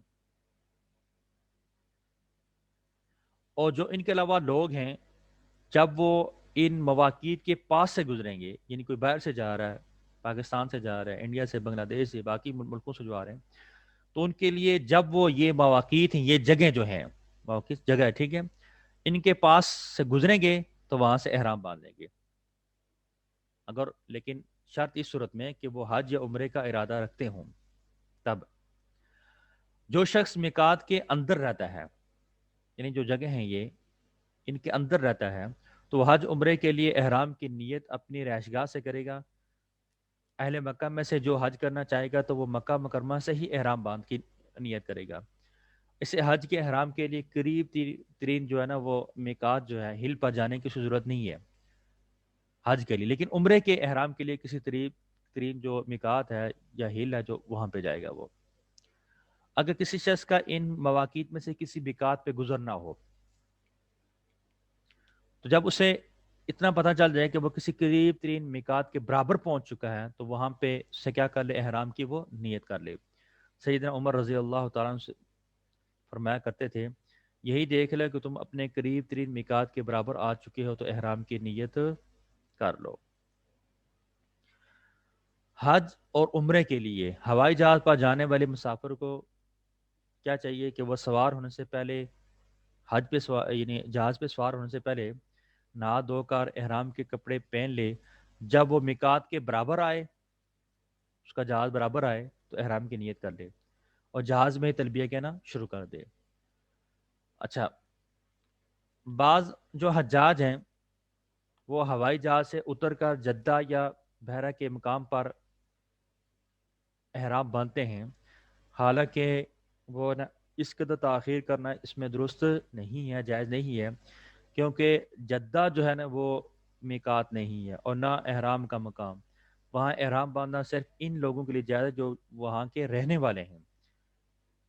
اور جو ان کے علاوہ لوگ ہیں جب وہ ان مواقیت کے پاس سے گزریں گے، یعنی کوئی باہر سے جا رہا ہے، پاکستان سے جا رہا ہے، انڈیا سے، بنگلہ دیش سے، باقی ملکوں سے جو آ رہے ہیں، تو ان کے لیے جب وہ یہ مواقیت ہیں، یہ جگہیں جو ہیں، مواقیت جگہ ہے، ٹھیک ہے، ان کے پاس سے گزریں گے تو وہاں سے احرام باندھ لیں گے۔ اگر لیکن شرط اس صورت میں کہ وہ حج یا عمرے کا ارادہ رکھتے ہوں تب۔ جو شخص میقات کے اندر رہتا ہے، یعنی جو جگہ ہیں یہ ان کے اندر رہتا ہے، تو وہ حج عمرے کے لیے احرام کی نیت اپنی رہائش گاہ سے کرے گا۔ اہل مکہ میں سے جو حج کرنا چاہے گا تو وہ مکہ مکرمہ سے ہی احرام باندھ کی نیت کرے گا۔ اسے حج کے احرام کے لیے قریب ترین جو ہے نا وہ میقات جو ہے ہل پر جانے کی ضرورت نہیں ہے حج کے لیے، لیکن عمرے کے احرام کے لیے کسی قریب ترین جو میقات ہے یا ہل ہے جو وہاں پہ جائے گا وہ۔ اگر کسی شخص کا ان مواقیت میں سے کسی میقات پہ گزرنا ہو، تو جب اسے اتنا پتہ چل جائے کہ وہ کسی قریب ترین میقات کے برابر پہنچ چکا ہے، تو وہاں پہ سے کیا کر لے؟ احرام کی وہ نیت کر لے۔ سیدنا عمر رضی اللہ تعالیٰ عنہ سے فرمایا کرتے تھے، یہی دیکھ لے کہ تم اپنے قریب ترین میقات کے برابر آ چکے ہو تو احرام کی نیت کر لو۔ حج اور عمرے کے لیے ہوائی جہاز پر جانے والے مسافر کو کیا چاہیے کہ وہ سوار ہونے سے پہلے حج پہ سوار یعنی جہاز پہ سوار ہونے سے پہلے نہا دھو کر احرام کے کپڑے پہن لے۔ جب وہ میقات کے برابر آئے، اس کا جہاز برابر آئے، تو احرام کی نیت کر لے اور جہاز میں تلبیہ کہنا شروع کر دے۔ اچھا، بعض جو حجاج ہیں وہ ہوائی جہاز سے اتر کر جدہ یا بحرہ کے مقام پر احرام باندھتے ہیں، حالانکہ وہ اس قدر تاخیر کرنا اس میں درست نہیں ہے، جائز نہیں ہے، کیونکہ جدہ جو ہے نا وہ میقات نہیں ہے اور نہ احرام کا مقام۔ وہاں احرام باندھنا صرف ان لوگوں کے لیے جائز ہے جو وہاں کے رہنے والے ہیں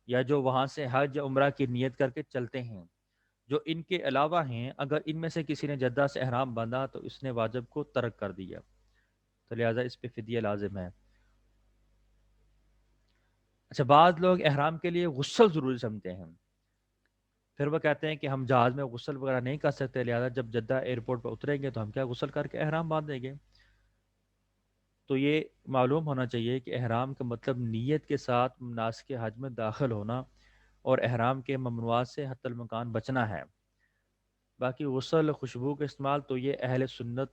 یا جو وہاں سے حج یا عمرہ کی نیت کر کے چلتے ہیں۔ جو ان کے علاوہ ہیں، اگر ان میں سے کسی نے جدہ سے احرام باندھا تو اس نے واجب کو ترک کر دیا، تو لہٰذا اس پہ فدیہ لازم ہے۔ اچھا، بعض لوگ احرام کے لیے غسل ضروری سمجھتے ہیں، پھر وہ کہتے ہیں کہ ہم جہاز میں غسل وغیرہ نہیں کر سکتے، لہٰذا جب جدہ ایئرپورٹ پر اتریں گے تو ہم کیا غسل کر کے احرام باندھ دیں گے۔ تو یہ معلوم ہونا چاہیے کہ احرام کا مطلب نیت کے ساتھ مناسک حج میں داخل ہونا اور احرام کے ممنوعات سے حتی المکان بچنا ہے۔ باقی غسل، خوشبو کا استعمال تو یہ اہل سنت،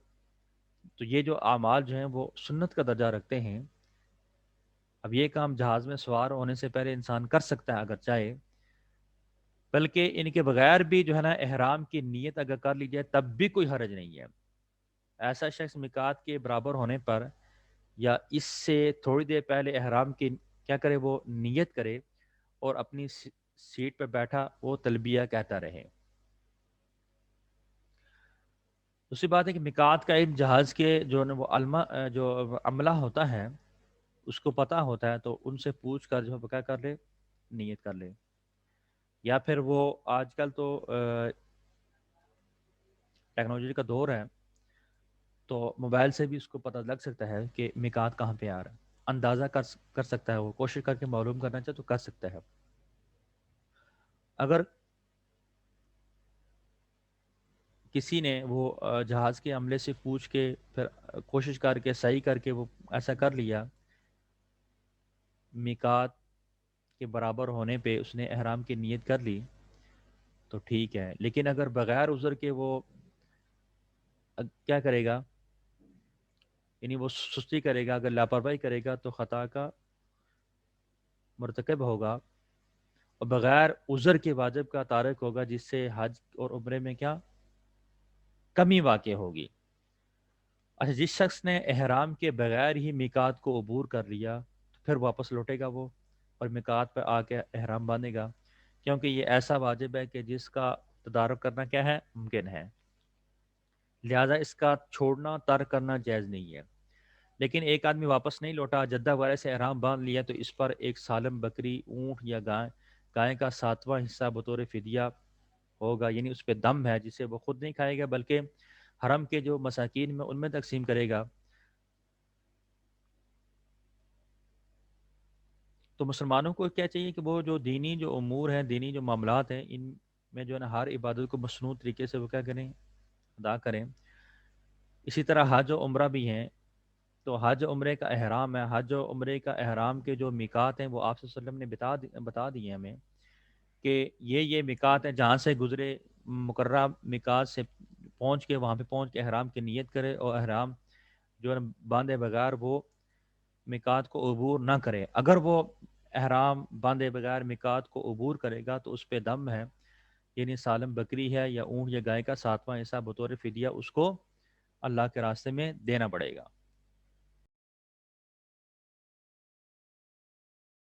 تو یہ جو اعمال جو ہیں وہ سنت کا درجہ رکھتے ہیں۔ اب یہ کام جہاز میں سوار ہونے سے پہلے انسان کر سکتا ہے اگر چاہے، بلکہ ان کے بغیر بھی جو ہے نا احرام کی نیت اگر کر لی جائے تب بھی کوئی حرج نہیں ہے۔ ایسا شخص میقات کے برابر ہونے پر یا اس سے تھوڑی دیر پہلے احرام کی کیا کرے؟ وہ نیت کرے اور اپنی سیٹ پہ بیٹھا وہ تلبیہ کہتا رہے۔ دوسری بات ہے کہ میقات کا علم جہاز کے جو نا وہ جو عملہ ہوتا ہے اس کو پتہ ہوتا ہے، تو ان سے پوچھ کر جو ہے کیا کر لے، نیت کر لے۔ یا پھر وہ آج کل تو ٹیکنالوجی کا دور ہے، تو موبائل سے بھی اس کو پتہ لگ سکتا ہے کہ میقات کہاں پہ آ رہا ہے، اندازہ کر سکتا ہے، وہ کوشش کر کے معلوم کرنا چاہے تو کر سکتا ہے۔ اگر کسی نے وہ جہاز کے عملے سے پوچھ کے پھر کوشش کر کے صحیح کر کے وہ ایسا کر لیا، میقات کے برابر ہونے پہ اس نے احرام کی نیت کر لی تو ٹھیک ہے، لیکن اگر بغیر عذر کے وہ کیا کرے گا، یعنی وہ سستی کرے گا، اگر لاپرواہی کرے گا تو خطا کا مرتکب ہوگا اور بغیر عذر کے واجب کا تارک ہوگا، جس سے حج اور عمرے میں کیا کمی واقع ہوگی۔ اچھا، جس شخص نے احرام کے بغیر ہی میقات کو عبور کر لیا تو پھر واپس لوٹے گا وہ اور میقات پہ آ کے احرام باندھے گا، کیونکہ یہ ایسا واجب ہے کہ جس کا تدارک کرنا کیا ہے، ممکن ہے، لہذا اس کا چھوڑنا ترک کرنا جائز نہیں ہے۔ لیکن ایک آدمی واپس نہیں لوٹا، جدہ وغیرہ سے احرام باندھ لیا، تو اس پر ایک سالم بکری، اونٹ یا گائے کا 7واں حصہ بطور فدیہ ہوگا، یعنی اس پہ دم ہے، جسے وہ خود نہیں کھائے گا بلکہ حرم کے جو مساکین میں ان میں تقسیم کرے گا۔ تو مسلمانوں کو کیا چاہیے کہ وہ جو دینی جو امور ہیں، دینی جو معاملات ہیں، ان میں جو ہے نا ہر عبادت کو مصنوع طریقے سے وہ کیا کریں، ادا کریں۔ اسی طرح حج و عمرہ بھی ہیں، تو حج و عمرے کا احرام ہے، حج و عمرے کا احرام کے جو میقات ہیں وہ آپ صلی اللہ علیہ وسلم نے بتا دیے ہمیں کہ یہ میقات ہیں، جہاں سے گزرے مقررہ میقات سے پہنچ کے وہاں پہ پہنچ کے احرام کی نیت کرے اور احرام جو ہے نا باندھے بغیر وہ میقات کو عبور نہ کرے۔ اگر وہ احرام باندھے بغیر میقات کو عبور کرے گا تو اس پہ دم ہے، یعنی سالم بکری ہے یا اونٹ یا گائے کا 7واں حصہ بطور فدیہ اس کو اللہ کے راستے میں دینا پڑے گا۔